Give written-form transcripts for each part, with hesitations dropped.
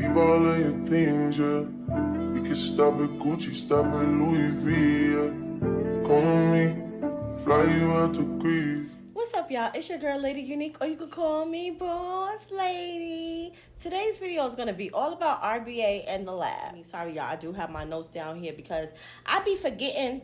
Leave all of your things, yeah. We can stop at Gucci, stop at Louis V, yeah. Come with me, fly you out to Greece. What's up, y'all? It's your girl, Lady Unique, or you can call me Boss Lady. Today's video is going to be all about RBA and the lab. Sorry, y'all, I do have my notes down here because I be forgetting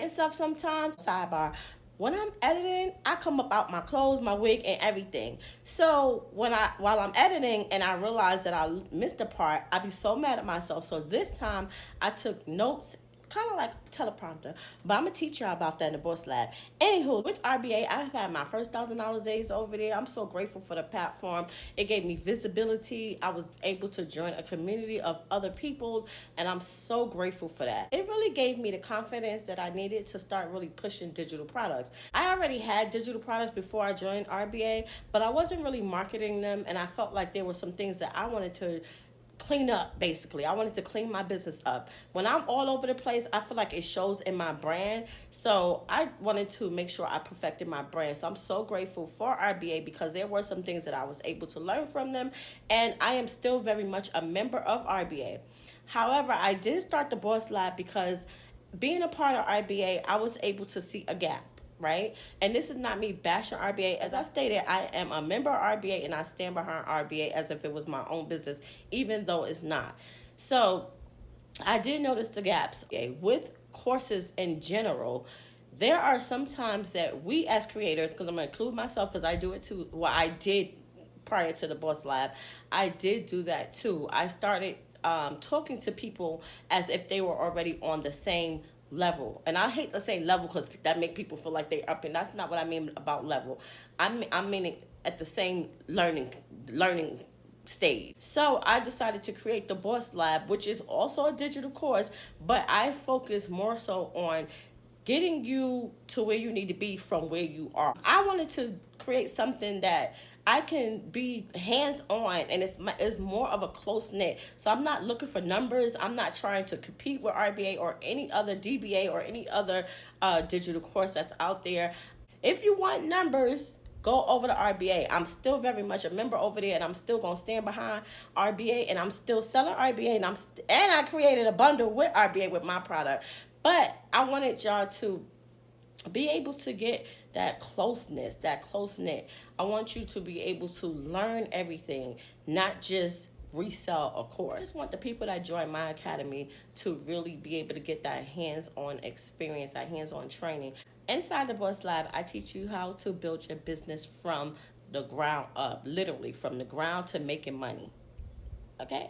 stuff sometimes. Sidebar. When I'm editing, I come up out my clothes, my wig, and everything. So while I'm editing and I realize that I missed a part, I be so mad at myself. So this time I took notes, kind of like teleprompter, but I'm gonna teach y'all about that in the Boss Lab. Anywho, with RBA, I've had my first $1,000 days over there. I'm so grateful for the platform. It gave me visibility. I was able to join a community of other people, and I'm so grateful for that. It really gave me the confidence that I needed to start really pushing digital products. I already had digital products before I joined RBA, but I wasn't really marketing them, and I felt like there were some things that I wanted to clean up. Basically, I wanted to clean my business up. When I'm all over the place, I feel like it shows in my brand, so I wanted to make sure I perfected my brand. So I'm so grateful for RBA because there were some things that I was able to learn from them, and I am still very much a member of RBA. However, I did start the Boss Lab because being a part of RBA, I was able to see a gap, right? And this is not me bashing RBA. As I stated, I am a member of RBA and I stand behind RBA as if it was my own business, even though it's not. So I did notice the gaps. Okay, with courses in general, there are some times that we as creators, because I'm going to include myself because I do it too. Well, I did prior to the Boss Lab. I did do that too. I started talking to people as if they were already on the same level. And I hate to say level because that make people feel like they're up, and that's not what I mean about level. I'm meaning at the same learning stage. So I decided to create the Boss Lab, which is also a digital course, but I focus more so on getting you to where you need to be from where you are. I wanted to create something that I can be hands on, and it's more of a close knit. So I'm not looking for numbers. I'm not trying to compete with RBA or any other DBA or any other digital course that's out there. If you want numbers, go over to RBA. I'm still very much a member over there, and I'm still gonna stand behind RBA, and I'm still selling RBA, and I created a bundle with RBA with my product. But I wanted y'all to be able to get that closeness, that close knit. I want you to be able to learn everything, not just resell a course. I just want the people that join my academy to really be able to get that hands-on experience, that hands-on training. Inside the Boss Lab, I teach you how to build your business from the ground up, literally from the ground to making money. Okay?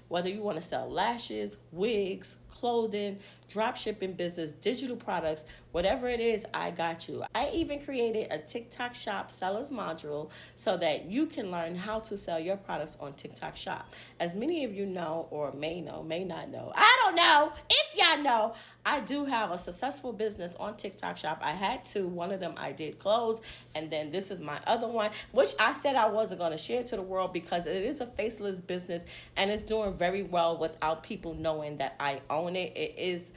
Whether you want to sell lashes, wigs, clothing, drop shipping business, digital products, whatever it is, I got you. I even created a TikTok shop sellers module so that you can learn how to sell your products on TikTok shop. As many of you know, or may know, may not know, I don't know if y'all know, I do have a successful business on TikTok shop. I had two. One of them I did close, and then this is my other one, which I said I wasn't going to share to the world because it is a faceless business and it's doing very well without people knowing that I own it. It is,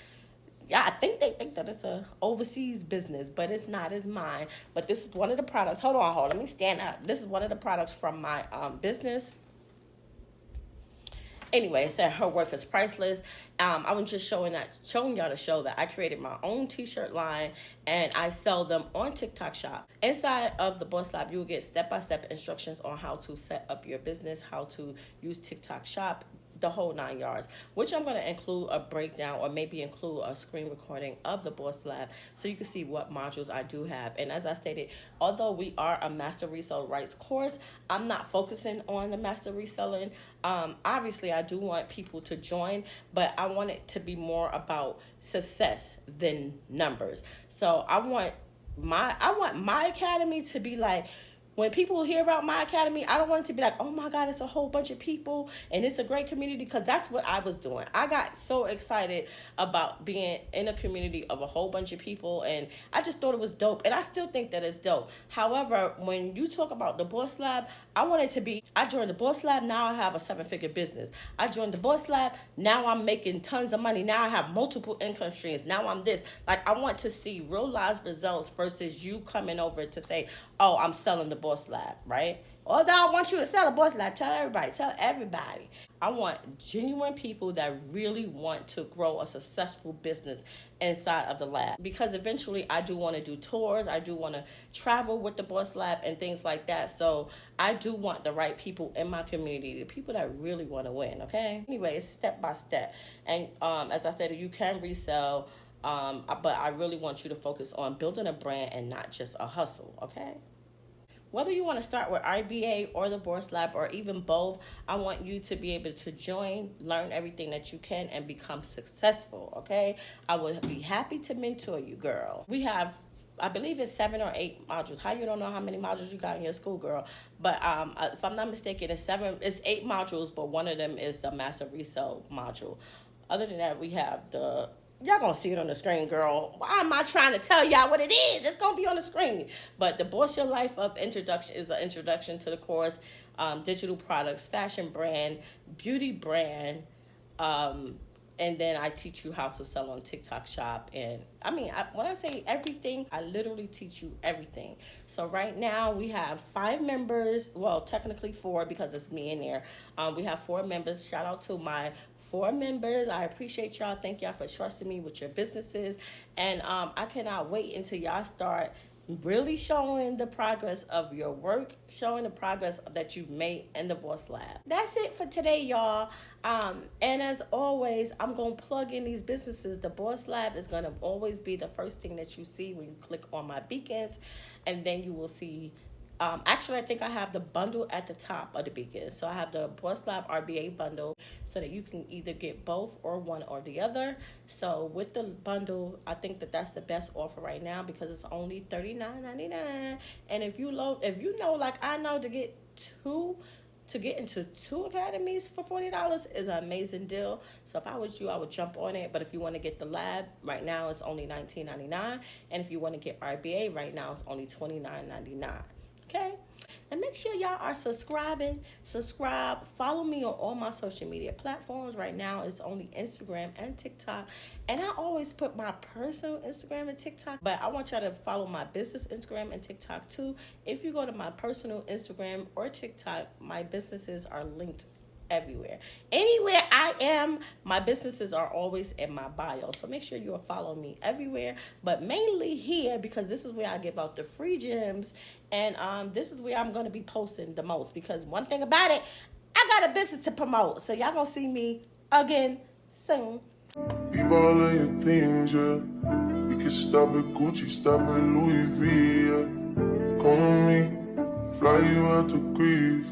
yeah, I think they think that it's a overseas business, but it's not. It's mine. But this is one of the products. Hold on. Let me stand up. This is one of the products from my business. Anyway, it said her worth is priceless. I was just showing y'all to show that I created my own t-shirt line and I sell them on TikTok shop. Inside of the Boss Lab, you will get step-by-step instructions on how to set up your business, how to use TikTok shop, the whole 9 yards, which I'm going to include a breakdown or maybe include a screen recording of the Boss Lab so you can see what modules I do have. And as I stated, although we are a master resale rights course, I'm not focusing on the master reselling. Obviously, I do want people to join, but I want it to be more about success than numbers. So I want my academy to be like, when people hear about my academy, I don't want it to be like, oh my God, it's a whole bunch of people and it's a great community, because that's what I was doing. I got so excited about being in a community of a whole bunch of people, and I just thought it was dope, and I still think that it's dope. However, when you talk about the Boss Lab, I want it to be, I joined the Boss Lab, now I have a 7-figure business. I joined the Boss Lab, now I'm making tons of money. Now I have multiple income streams. Now I'm this. Like, I want to see real live results versus you coming over to say, oh, I'm selling the Boss Lab, right? Although I want you to sell a boss lab, tell everybody, tell everybody. I want genuine people that really want to grow a successful business inside of the lab. Because eventually I do want to do tours, I do want to travel with the boss lab and things like that. So I do want the right people in my community, the people that really want to win, okay? Anyway, it's step by step. And as I said, you can resell, but I really want you to focus on building a brand and not just a hustle, okay? Whether you want to start with RBA or the Bourse Lab or even both, I want you to be able to join, learn everything that you can, and become successful, okay? I would be happy to mentor you, girl. We have, I believe it's 7 or 8 modules. How you don't know how many modules you got in your school, girl? But if I'm not mistaken, it's 8 modules, but one of them is the Massive Resale module. Other than that, we have the, y'all gonna see it on the screen, girl. Why am I trying to tell y'all what it is? It's gonna be on the screen. But the Boss Your Life Up introduction is an introduction to the course, digital products, fashion brand, beauty brand, and then I teach you how to sell on TikTok Shop. And I mean, when I say everything, I literally teach you everything. So right now we have 5 members. Well, technically 4 because it's me in there. We have 4 members. Shout out to my 4 members. I appreciate y'all. Thank y'all for trusting me with your businesses. And I cannot wait until y'all start really showing the progress of your work, showing the progress that you've made in the Boss Lab. That's it for today, y'all. And as always, I'm going to plug in these businesses. The Boss Lab is going to always be the first thing that you see when you click on my beacons, and then you will see, actually, I think I have the bundle at the top of the beacon. So I have the Boss Lab RBA bundle so that you can either get both or one or the other. So with the bundle, I think that that's the best offer right now because it's only $39.99. And if you know, like I know, to get into 2 academies for $40 is an amazing deal. So if I was you, I would jump on it. But if you want to get the lab, right now it's only $19.99. And if you want to get RBA, right now it's only $29.99. Okay? And make sure y'all are subscribe, follow me on all my social media platforms. Right now it's only Instagram and TikTok, and I always put my personal Instagram and TikTok, but I want y'all to follow my business Instagram and TikTok too. If you go to my personal Instagram or TikTok, my businesses are linked everywhere. Anywhere I am, my businesses are always in my bio. So make sure you'll follow me everywhere, but mainly here because this is where I give out the free gems, and this is where I'm going to be posting the most because one thing about it, I got a business to promote. So y'all going to see me again soon. Leave all of your things, yeah. We can stop at Gucci, stop at Louis V, yeah. Come with me, fly you out to Greece.